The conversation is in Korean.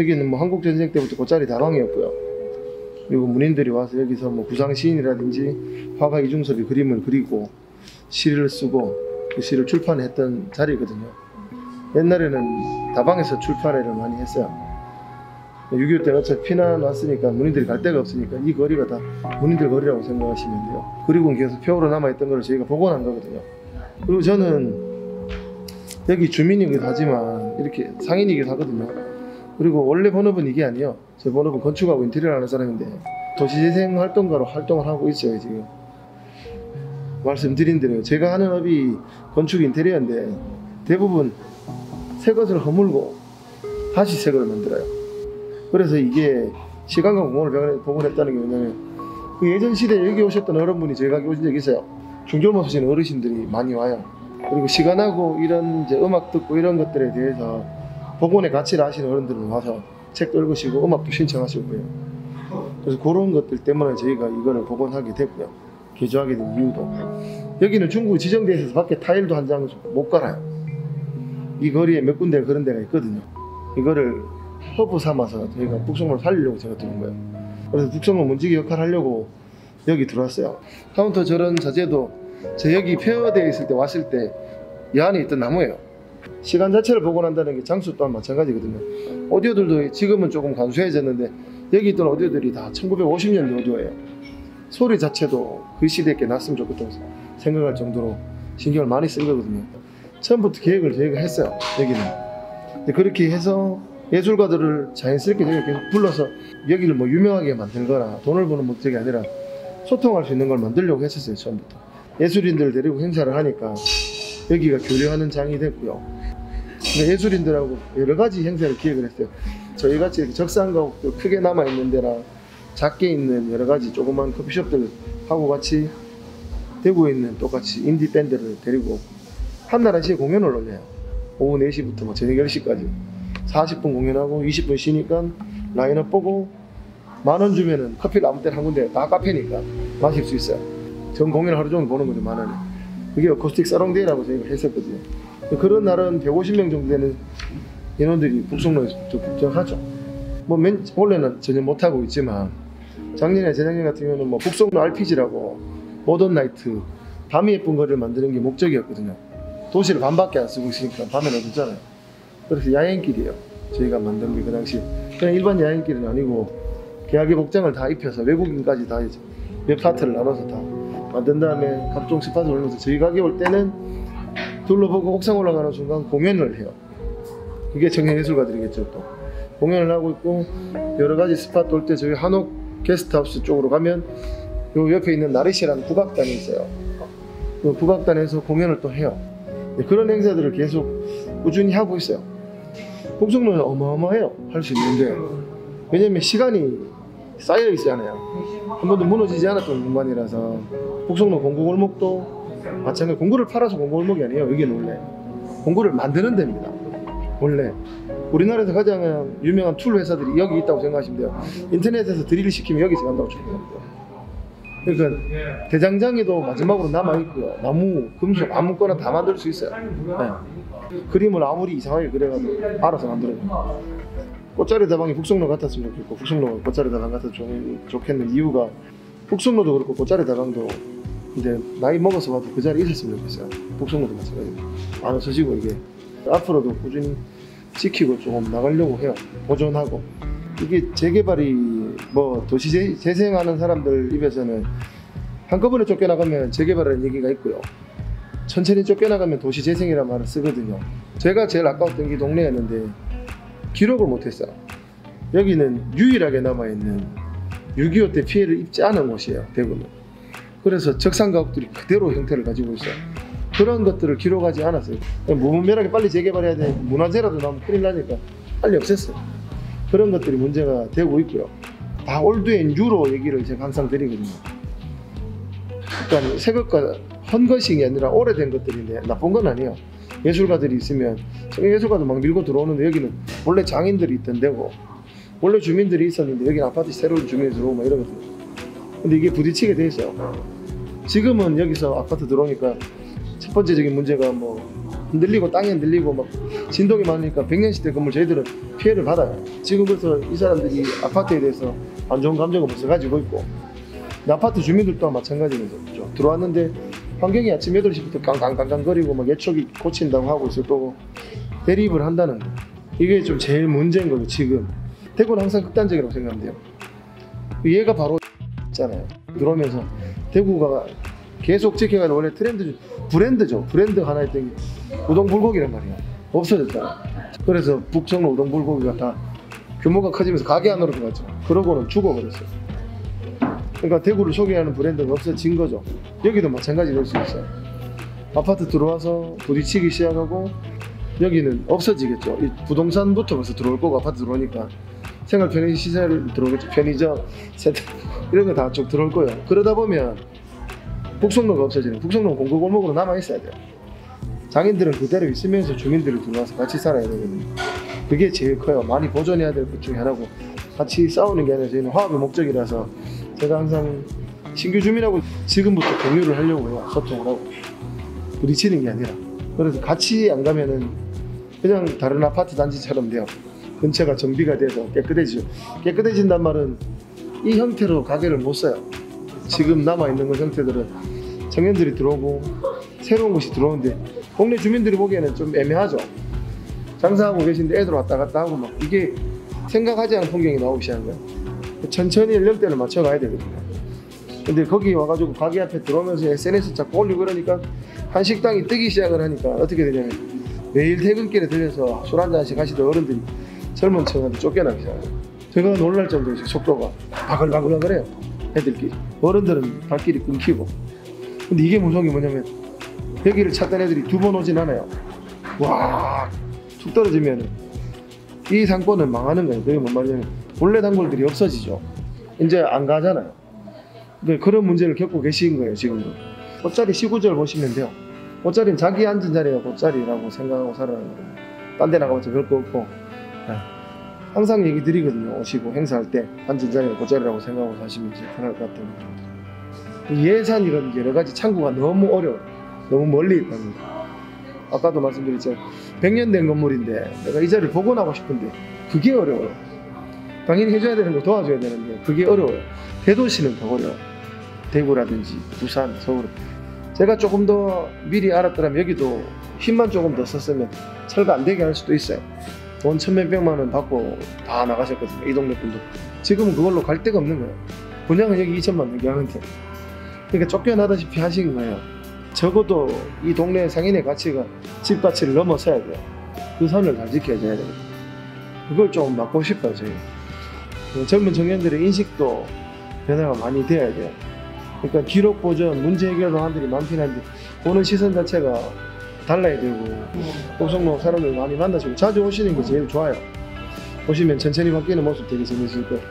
여기는 뭐 한국전쟁 때부터 돗자리 다방이었고요. 그리고 문인들이 와서 여기서 뭐 구상 시인이라든지 화가 이중섭이 그림을 그리고 시를 쓰고 그 시를 출판했던 자리거든요. 옛날에는 다방에서 출판회를 많이 했어요. 6.25 때는 어차피 피난 왔으니까 문인들이 갈 데가 없으니까 이 거리가 다 문인들 거리라고 생각하시면 돼요. 그리고 계속 표로 남아있던 걸 저희가 복원한 거거든요. 그리고 저는 여기 주민이기도 하지만 이렇게 상인이기도 하거든요. 그리고 원래 본업은 이게 아니에요. 제 본업은 건축하고 인테리어를 하는 사람인데 도시재생 활동가로 활동을 하고 있어요. 지금 말씀드린 대로 제가 하는 업이 건축 인테리어인데 대부분 새 것을 허물고 다시 새 것을 만들어요. 그래서 이게 시간과 공간을 복원했다는 게 뭐냐면 그 예전 시대에 여기 오셨던 어른분이 저희 가게 오신 적이 있어요. 중절모 쓰시는 어르신들이 많이 와요. 그리고 시간하고 이런 이제 음악 듣고 이런 것들에 대해서 복원의 가치를 아시는 어른들은 와서 책도 읽으시고 음악도 신청하시고요. 그래서 그런 것들 때문에 저희가 이거를 복원하게 됐고요. 개조하게 된 이유도 여기는 중구 지정대에 있어서 밖에 타일도 한 장 못 갈아요. 이 거리에 몇 군데 그런 데가 있거든요. 이거를 허브 삼아서 저희가 북성로를 살리려고 제가 들어온 거예요. 그래서 북성로 문지기 역할을 하려고 여기 들어왔어요. 카운터 저런 자재도 저 여기 폐허되어 있을 때 왔을 때 이 안에 있던 나무예요. 시간 자체를 복원한다는 게 장수 또한 마찬가지거든요. 오디오들도 지금은 조금 간소해졌는데 여기 있던 오디오들이 다 1950년대 오디오예요. 소리 자체도 그 시대에 게 났으면 좋겠다고 생각할 정도로 신경을 많이 쓴 거거든요. 처음부터 계획을 저희가 했어요. 여기는. 근데 그렇게 해서 예술가들을 자연스럽게 저희가 계속 불러서 여기를 뭐 유명하게 만들거나 돈을 버는 목적이 아니라 소통할 수 있는 걸 만들려고 했었어요. 처음부터. 예술인들을 데리고 행사를 하니까 여기가 교류하는 장이 됐고요. 예술인들하고 여러 가지 행사를 기획을 했어요. 저희같이 이렇게 적산가옥도 크게 남아있는 데나 작게 있는 여러 가지 조그만 커피숍들하고 같이 대구에 있는 똑같이 인디 밴드를 데리고 한날 한시에 공연을 올려요. 오후 4시부터 뭐 저녁 10시까지 40분 공연하고 20분 쉬니까 라인업 보고 10,000원 주면은 커피를 아무 때나 한 군데 다 카페니까 마실 수 있어요. 전 공연 하루 종일 보는 거죠. 10,000원에. 그게 어쿠스틱 사롱데이라고 저희가 했었거든요. 그런 날은 150명 정도 되는 인원들이 북성로에서 북적하죠. 뭐 원래는 전혀 못하고 있지만 작년에 재작년 같은 경우는 뭐 북성로 RPG라고 모던 나이트 밤이 예쁜 거리를 만드는 게 목적이었거든요. 도시를 밤밖에 안 쓰고 있으니까 밤에는 어둡잖아요. 그래서 야행길이에요. 저희가 만든 게 그 당시 그냥 일반 야행길은 아니고 개화기 복장을 다 입혀서 외국인까지 다 몇 파트를 나눠서 다 만든 다음에 각종 스팟을 올리면서 저희 가게 올 때는 둘러보고 옥상 올라가는 순간 공연을 해요. 그게 청년예술가들이겠죠. 또 공연을 하고 있고 여러 가지 스팟 돌 때 저희 한옥 게스트하우스 쪽으로 가면 요 옆에 있는 나르시라는 국악단이 있어요. 그 국악단에서 공연을 또 해요. 그런 행사들을 계속 꾸준히 하고 있어요. 북성로는 어마어마해요. 할 수 있는데 왜냐면 시간이 쌓여 있잖아요. 한 번도 무너지지 않았던 공간이라서 북성로 공구골목도 마찬가지. 공구를 팔아서 공구골목이 아니에요. 여기는 원래 공구를 만드는 데입니다. 원래 우리나라에서 가장 유명한 툴 회사들이 여기 있다고 생각하시면 돼요. 인터넷에서 드릴 시키면 여기서 간다고 생각합니다. 그러니까 대장장이도 마지막으로 남아있고요. 나무, 금속 아무거나 다 만들 수 있어요. 네. 그림을 아무리 이상하게 그려가지고 알아서 만들어요. 꽃자리 다방이 북성로 같았으면 좋겠고 북성로가 꽃자리 다방 같았으면 좋겠는 이유가 북성로도 그렇고 꽃자리 다방도 이제 나이 먹어서 와도 그 자리에 있었으면 좋겠어요. 북성로도 마찬가지고 안 없어지고 이게 앞으로도 꾸준히 지키고 조금 나가려고 해요. 보존하고 이게 재개발이 뭐 도시 재생하는 사람들 입에서는 한꺼번에 쫓겨나가면 재개발이라는 얘기가 있고요. 천천히 쫓겨나가면 도시 재생이라는 말을 쓰거든요. 제가 제일 아까웠던 게 동네였는데 기록을 못했어요. 여기는 유일하게 남아있는 6.25 때 피해를 입지 않은 곳이에요. 대구는. 그래서 적산가옥들이 그대로 형태를 가지고 있어요. 그런 것들을 기록하지 않았어요. 무분별하게 빨리 재개발해야 돼. 문화재라도 나오면 큰일 나니까 빨리 없앴어요. 그런 것들이 문제가 되고 있고요. 다 올드 앤 뉴로 얘기를 제가 항상 드리거든요. 그러니까 새 것과 헌것이 아니라 오래된 것들인데 나쁜 건 아니에요. 예술가들이 있으면 예술가도 막 밀고 들어오는데 여기는 원래 장인들이 있던 데고 원래 주민들이 있었는데 여기는 아파트 새로운 주민이 들어오고 막 이러거든요. 근데 이게 부딪히게 돼 있어요. 지금은 여기서 아파트 들어오니까 첫 번째적인 문제가 뭐 흔들리고 땅이 흔들리고 막 진동이 많으니까 100년시대 건물 저희들은 피해를 받아요. 지금 그래서 이 사람들이 아파트에 대해서 안 좋은 감정을 벌써 가지고 있고, 아파트 주민들도 마찬가지죠. 들어왔는데 환경이 아침 8시부터 깡깡깡깡거리고 막 예초기 고친다고 하고 있을 거고 대립을 한다는 거. 이게 좀 제일 문제인 거예요. 지금 대구는 항상 극단적이라고 생각하면 돼요. 얘가 바로 있잖아요. 들어오면서 대구가 계속 지켜가는 원래 브랜드죠. 브랜드 하나 했던 게 우동불고기란 말이에요. 없어졌잖아. 그래서 북청로 우동불고기가 다 규모가 커지면서 가게 안으로 들어갔죠. 그러고는 죽어버렸어요. 그러니까 대구를 소개하는 브랜드가 없어진 거죠. 여기도 마찬가지 될 수 있어요. 아파트 들어와서 부딪히기 시작하고 여기는 없어지겠죠. 이 부동산부터 벌써 들어올 거고 아파트 들어오니까 생활 편의 시설 들어오겠죠. 편의점, 센터 이런 거 다 쭉 들어올 거예요. 그러다 보면 북성로가 없어지는, 북성로는 공구골목으로 남아 있어야 돼요. 장인들은 그대로 있으면서 주민들이 들어와서 같이 살아야 되거든요. 그게 제일 커요. 많이 보존해야 될 것 중에 하나고, 같이 싸우는 게 아니라 저희는 화합의 목적이라서 제가 항상 신규 주민하고 지금부터 공유를 하려고 해요. 소통을 하고 부딪히는 게 아니라. 그래서 같이 안 가면은 그냥 다른 아파트 단지처럼 돼요. 근처가 정비가 돼서 깨끗해지죠. 깨끗해진단 말은 이 형태로 가게를 못 써요. 지금 남아있는 것 형태들은 청년들이 들어오고 새로운 곳이 들어오는데 동네 주민들이 보기에는 좀 애매하죠. 장사하고 계신데 애들 왔다 갔다 하고 막 이게 생각하지 않은 풍경이 나오기 시작한 거예요. 천천히 연령대를 맞춰가야 되거든요. 근데 거기 와가지고 가게 앞에 들어오면서 SNS 자꾸 올리고 그러니까 한 식당이 뜨기 시작을 하니까 어떻게 되냐면 매일 퇴근길에 들려서 술 한잔씩 하시던 어른들이 젊은 층한테 쫓겨나기 시작해요. 제가 놀랄 정도로 속도가 바글바글바글해요. 애들끼리. 어른들은 발길이 끊기고. 근데 이게 무서운 게 뭐냐면 여기를 찾던 애들이 2번 오진 않아요. 와, 툭 떨어지면 이 상권은 망하는 거예요. 그게 뭔 말이냐면 본래 단골들이 없어지죠. 이제 안 가잖아요. 그러니까 그런 문제를 겪고 계신 거예요. 지금도. 꽃자리 19절 보시면 돼요. 꽃자리는 자기 앉은 자리가 꽃자리라고 생각하고 살아가는 거예요. 딴 데 나가봤자 별거 없고. 항상 얘기 드리거든요. 오시고 행사할 때 앉은 자리가 꽃자리라고 생각하고 사시면 이제 편할 것 같아요. 예산 이런 여러 가지 창구가 너무 어려워요. 너무 멀리 있다는 거. 아까도 말씀드렸죠. 100년 된 건물인데 내가 이 자리를 복원하고 싶은데 그게 어려워요. 당연히 해줘야 되는 거 도와줘야 되는데 그게 어려워요. 대도시는 더 어려워요. 대구라든지 부산, 서울. 제가 조금 더 미리 알았더라면 여기도 힘만 조금 더 썼으면 철거 안 되게 할 수도 있어요. 돈 천몇백만 원 받고 다 나가셨거든요. 이 동네 분도. 지금은 그걸로 갈 데가 없는 거예요. 분양은 여기 2천만 넘게 하는데. 그러니까 쫓겨나다시피 하신 거예요. 적어도 이 동네 상인의 가치가 집 가치를 넘어서야 돼요. 그 선을 잘 지켜줘야 돼요. 그걸 좀 막고 싶어요, 저희. 젊은 청년들의 인식도 변화가 많이 돼야 돼요. 그러니까 기록 보전, 문제 해결 방안들이 많긴 한데 보는 시선 자체가 달라야 되고, 고성로 사람들 많이 만나시고 자주 오시는 게 제일 좋아요. 오시면 천천히 바뀌는 모습 되게 재밌을 거예요.